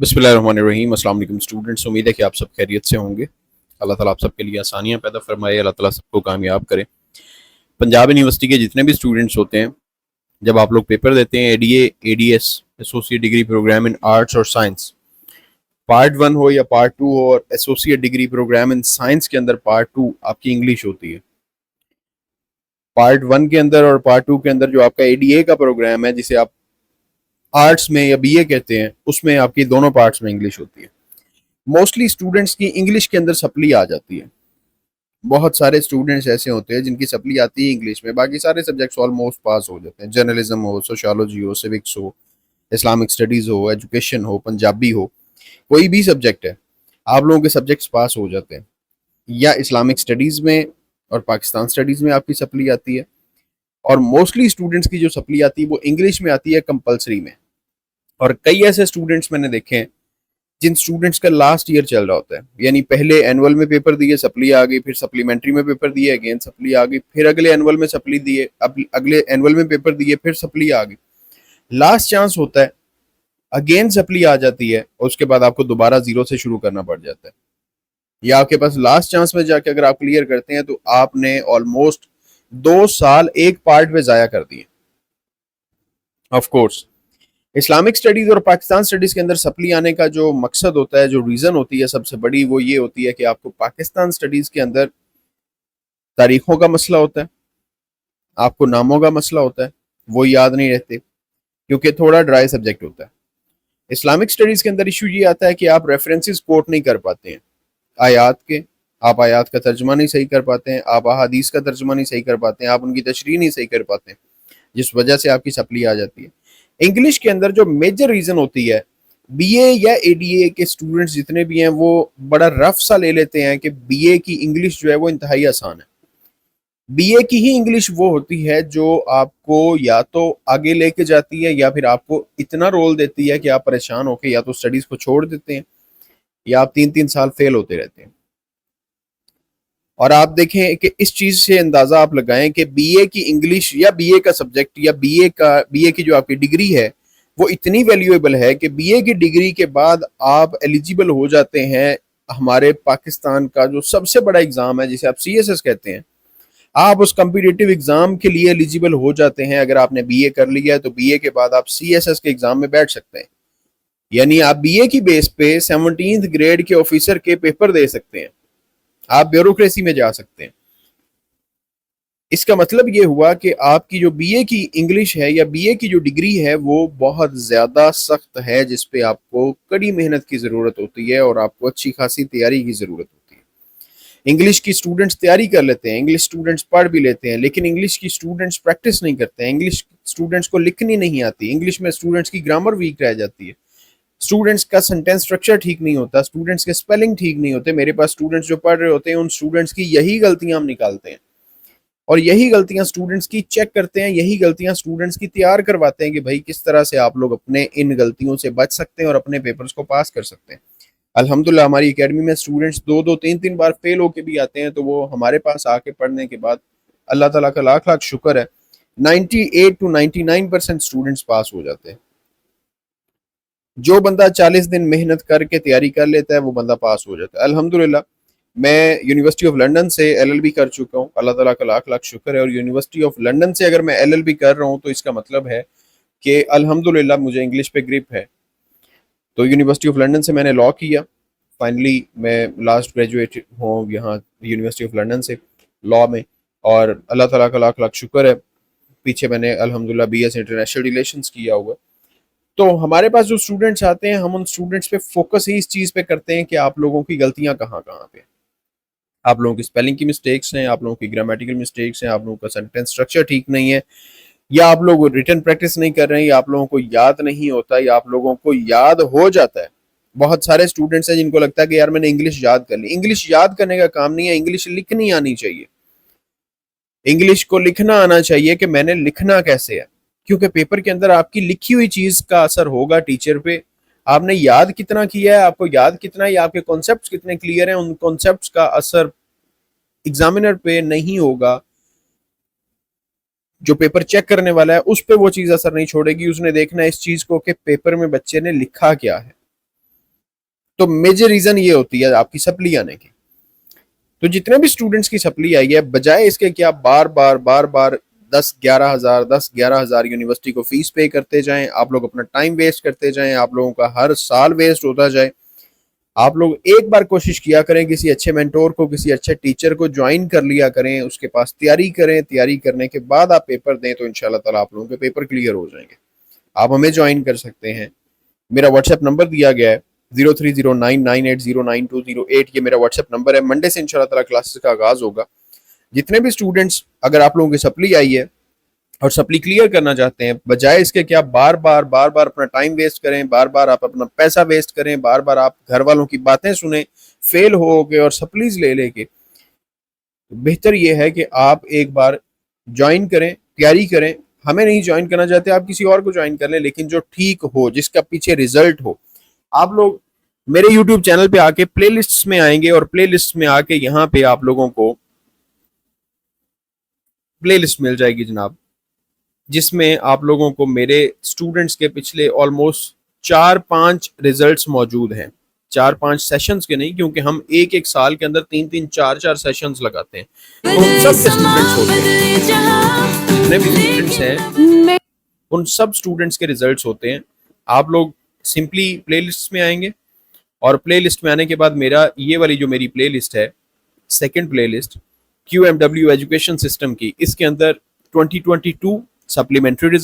बिस्मिल्लाहिर्रहमानिर्रहीम। अस्सलाम वालेकुम स्टूडेंट्स, उम्मीद है कि आप सब खैरियत से होंगे। अल्लाह ताला आप सबके लिए आसानियाँ पैदा फरमाए, अल्लाह ताला सबको कामयाब करे। पंजाब यूनिवर्सिटी के जितने भी स्टूडेंट्स होते हैं, जब आप लोग पेपर देते हैं ADA ADS associate degree program in arts और साइंस, पार्ट 1 हो या पार्ट 2 हो, और associate degree program in science के अंदर पार्ट 2 आपकी इंग्लिश होती है। पार्ट 1 के अंदर और पार्ट 2 के अंदर जो आपका एडीए का प्रोग्राम है, जिसे आप आर्ट्स में या बीए कहते हैं, उसमें आपकी दोनों पार्ट्स में इंग्लिश होती है। मोस्टली स्टूडेंट्स की इंग्लिश के अंदर सप्ली आ जाती है। बहुत सारे स्टूडेंट्स ऐसे होते हैं जिनकी सप्ली आती है इंग्लिश में, बाकी सारे सब्जेक्ट्स ऑलमोस्ट पास हो जाते हैं। जर्नलिज्म हो, सोशियोलॉजी हो, सिविक्स हो, इस्लामिक स्टडीज़ हो, एजुकेशन हो, पंजाबी हो, कोई भी सब्जेक्ट है, आप लोगों के सब्जेक्ट्स पास हो जाते हैं। या इस्लामिक स्टडीज़ में और पाकिस्तान स्टडीज़ में आपकी सप्ली आती है, और मोस्टली स्टूडेंट्स की जो सप्ली आती है वो इंग्लिश में आती है कंपलसरी में। और कई ऐसे स्टूडेंट्स मैंने देखे हैं जिन स्टूडेंट्स का लास्ट ईयर चल रहा होता है, यानी पहले एनुअल में पेपर दिए, सप्ली आ गई, फिर सप्लीमेंट्री में पेपर दिए, अगेन सप्ली आ गई, फिर अगले एनुअल में सप्ली दिए, अब अगले एनुअल में पेपर दिए, फिर सप्ली आ गई। लास्ट चांस होता है, अगेन सप्ली आ जाती है, और उसके बाद आपको दोबारा जीरो से शुरू करना पड़ जाता है। या आपके पास लास्ट चांस में जाके अगर आप क्लियर करते हैं तो आपने ऑलमोस्ट 2 साल एक पार्ट में जाया कर दिए। ऑफ कोर्स इस्लामिक स्टडीज और पाकिस्तान स्टडीज के अंदर सप्ली आने का जो मकसद होता है, जो रीज़न होती है सबसे बड़ी, वो ये होती है कि आपको पाकिस्तान स्टडीज के अंदर तारीखों का मसला होता है, आपको नामों का मसला होता है, वो याद नहीं रहते क्योंकि थोड़ा ड्राई सब्जेक्ट होता है। इस्लामिक स्टडीज के अंदर इशू ये आता है कि आप रेफरेंसेस कोट नहीं कर पाते हैं आयात के, आप आयात का तर्जमा नहीं सही कर पाते हैं, आप अहादीस का तर्जमा नहीं सही कर पाते हैं, आप उनकी तशरीह नहीं सही कर पाते हैं, जिस वजह से आपकी सप्ली आ जाती है। इंग्लिश के अंदर जो मेजर रीज़न होती है, बीए या एडीए के स्टूडेंट्स जितने भी हैं वो बड़ा रफ सा ले लेते हैं कि बीए की इंग्लिश जो है वो इंतहाई आसान है। बीए की ही इंग्लिश वो होती है जो आपको या तो आगे लेके जाती है, या फिर आपको इतना रोल देती है कि आप परेशान होकर या तो स्टडीज को छोड़ देते हैं, या आप 3-3 साल फेल होते रहते हैं। और आप देखें कि इस चीज से अंदाजा आप लगाएं कि बीए की इंग्लिश या बीए का सब्जेक्ट या बीए की जो आपकी डिग्री है वो इतनी वैल्यूएबल है कि बीए की डिग्री के बाद आप एलिजिबल हो जाते हैं हमारे पाकिस्तान का जो सबसे बड़ा एग्जाम है, जिसे आप सीएसएस कहते हैं। आप उस कम्पिटिटिव एग्जाम के लिए एलिजिबल हो जाते हैं। अगर आपने बीए कर लिया है तो बीए के बाद आप सीएसएस के एग्जाम में बैठ सकते हैं, यानी आप बीए की बेस पे 17th ग्रेड के ऑफिसर के पेपर दे सकते हैं, आप ब्यूरोक्रेसी में जा सकते हैं। इसका मतलब ये हुआ कि आपकी जो बीए की इंग्लिश है या बीए की जो डिग्री है वो बहुत ज़्यादा सख्त है, जिस पे आपको कड़ी मेहनत की ज़रूरत होती है और आपको अच्छी खासी तैयारी की ज़रूरत होती है। इंग्लिश की स्टूडेंट्स तैयारी कर लेते हैं, इंग्लिश स्टूडेंट्स पढ़ भी लेते हैं, लेकिन इंग्लिश की स्टूडेंट्स प्रैक्टिस नहीं करते हैं। इंग्लिश स्टूडेंट्स को लिखनी नहीं आती, इंग्लिश में स्टूडेंट्स की ग्रामर वीक रह जाती है, स्टूडेंट्स का सेंटेंस स्ट्रक्चर ठीक नहीं होता, स्टूडेंट्स के स्पेलिंग ठीक नहीं होते। मेरे पास स्टूडेंट्स जो पढ़ रहे होते हैं, उन स्टूडेंट्स की यही गलतियां हम निकालते हैं, और यही गलतियां स्टूडेंट्स की चेक करते हैं, यही गलतियां स्टूडेंट्स की तैयार करवाते हैं कि भाई किस तरह से आप लोग अपने इन गलतियों से बच सकते हैं और अपने पेपर्स को पास कर सकते हैं। अल्हम्दुलिल्लाह हमारी एकेडमी में स्टूडेंट्स 2-2 3-3 बार फेल होके भी आते हैं, तो वो हमारे पास आके पढ़ने के बाद अल्लाह ताला का लाख लाख शुक्र है, 98 to 99% स्टूडेंट्स पास हो जाते हैं। जो बंदा 40 दिन मेहनत करके तैयारी कर लेता है वो बंदा पास हो जाता है। अल्हम्दुलिल्लाह मैं यूनिवर्सिटी ऑफ लंदन से एलएलबी कर चुका हूँ, अल्लाह ताला का लाख लाख शुक्र है। और यूनिवर्सिटी ऑफ लंदन से अगर मैं एलएलबी कर रहा हूँ तो इसका मतलब है कि अल्हम्दुलिल्लाह मुझे इंग्लिश पे ग्रिप है। तो यूनिवर्सिटी ऑफ लंदन से मैंने लॉ किया, फाइनली मैं लास्ट ग्रेजुएट हूँ यहाँ यूनिवर्सिटी ऑफ लंदन से लॉ में, और अल्लाह ताला का लाख लाख शुक्र है, पीछे मैंने अल्हम्दुलिल्लाह बीएस इंटरनेशनल रिलेशंस किया हुआ। तो हमारे पास जो स्टूडेंट्स आते हैं, हम उन स्टूडेंट्स पे फोकस ही इस चीज़ पे करते हैं कि आप लोगों की गलतियां कहाँ कहाँ पे, आप लोगों की स्पेलिंग की मिस्टेक्स हैं, आप लोगों की ग्रामेटिकल मिस्टेक्स हैं, आप लोगों का सेंटेंस स्ट्रक्चर ठीक नहीं है, या आप लोग रिटन प्रैक्टिस नहीं कर रहे हैं, या आप लोगों को याद नहीं होता, या आप लोगों को याद हो जाता है। बहुत सारे स्टूडेंट्स हैं जिनको लगता है कि यार मैंने इंग्लिश याद कर ली। इंग्लिश याद करने का काम नहीं है, इंग्लिश लिखनी आनी चाहिए। इंग्लिश को लिखना आना चाहिए कि मैंने लिखना कैसे है, क्योंकि पेपर के अंदर आपकी लिखी हुई चीज का असर होगा टीचर पे। आपने याद कितना किया है, आपको याद कितना है, या आपके कॉन्सेप्ट्स कितने क्लियर हैं, उन कॉन्सेप्ट्स का असर एग्जामिनर पे नहीं होगा। जो पेपर चेक करने वाला है उस पे वो चीज असर नहीं छोड़ेगी, उसने देखना है इस चीज को कि पेपर में बच्चे ने लिखा क्या है। تو میجر ریزن یہ ہوتی ہے آپ کی سپلی آنے کی. تو جتنے بھی اسٹوڈنٹس کی سپلی آئی ہے, بجائے اس کے کہ آپ بار بار 10-11 ہزار یونیورسٹی کو فیس پے کرتے جائیں, آپ لوگ اپنا ٹائم ویسٹ کرتے جائیں, آپ لوگوں کا ہر سال ویسٹ ہوتا جائے, آپ لوگ ایک بار کوشش کیا کریں کسی اچھے مینٹور کو, کسی اچھے ٹیچر کو جوائن کر لیا کریں, اس کے پاس تیاری کریں, تیاری کرنے کے بعد آپ پیپر دیں تو انشاءاللہ تعالیٰ آپ لوگوں کے پیپر کلیئر ہو جائیں گے. آپ ہمیں جوائن کر سکتے ہیں, میرا واٹس ایپ نمبر دیا گیا ہے 0309980928, یہ میرا واٹس ایپ نمبر ہے. منڈے سے انشاءاللہ تعالیٰ کلاسز کا آغاز ہوگا. جتنے بھی اسٹوڈنٹس اگر آپ لوگوں کی سپلی آئی ہے اور سپلی کلیئر کرنا چاہتے ہیں, بجائے اس کے کہ آپ بار بار اپنا ٹائم ویسٹ کریں, بار بار آپ اپنا پیسہ ویسٹ کریں, بار بار آپ گھر والوں کی باتیں سنیں فیل ہو کے اور سپلیز لے کے, بہتر یہ ہے کہ آپ ایک بار جوائن کریں, تیاری کریں. ہمیں نہیں جوائن کرنا چاہتے آپ کسی اور کو جوائن کر لیں, لیکن جو ٹھیک ہو, جس کا پیچھے ریزلٹ ہو. آپ لوگ میرے یوٹیوب چینل پہ آ کے پلے لسٹ میں آئیں گے, اور پلے لسٹ میں آ کے یہاں پہ آپ لوگوں کو پلے لسٹ مل جائے گی جناب, جس میں آپ لوگوں کو میرے اسٹوڈنٹس کے پچھلے آلموسٹ 4-5 ریزلٹس موجود ہیں. 4-5 سیشنز کے نہیں, کیونکہ ہم ایک سال کے اندر 3-3 4-4 سیشنز لگاتے ہیں. تو ان سب کے اسٹوڈنٹس ہوتے ہیں, جتنے بھی اسٹوڈنٹس ہیں ان سب اسٹوڈنٹس کے ریزلٹس ہوتے ہیں. آپ لوگ سمپلی پلے لسٹ میں آئیں گے, اور پلے لسٹ میں آنے کے بعد میرا یہ والی جو میری پلے لسٹ ہے, سیکنڈ پلے لسٹ QMW ایجوکیشن سسٹم کی, اس کے اندر 2022 سپلیمنٹری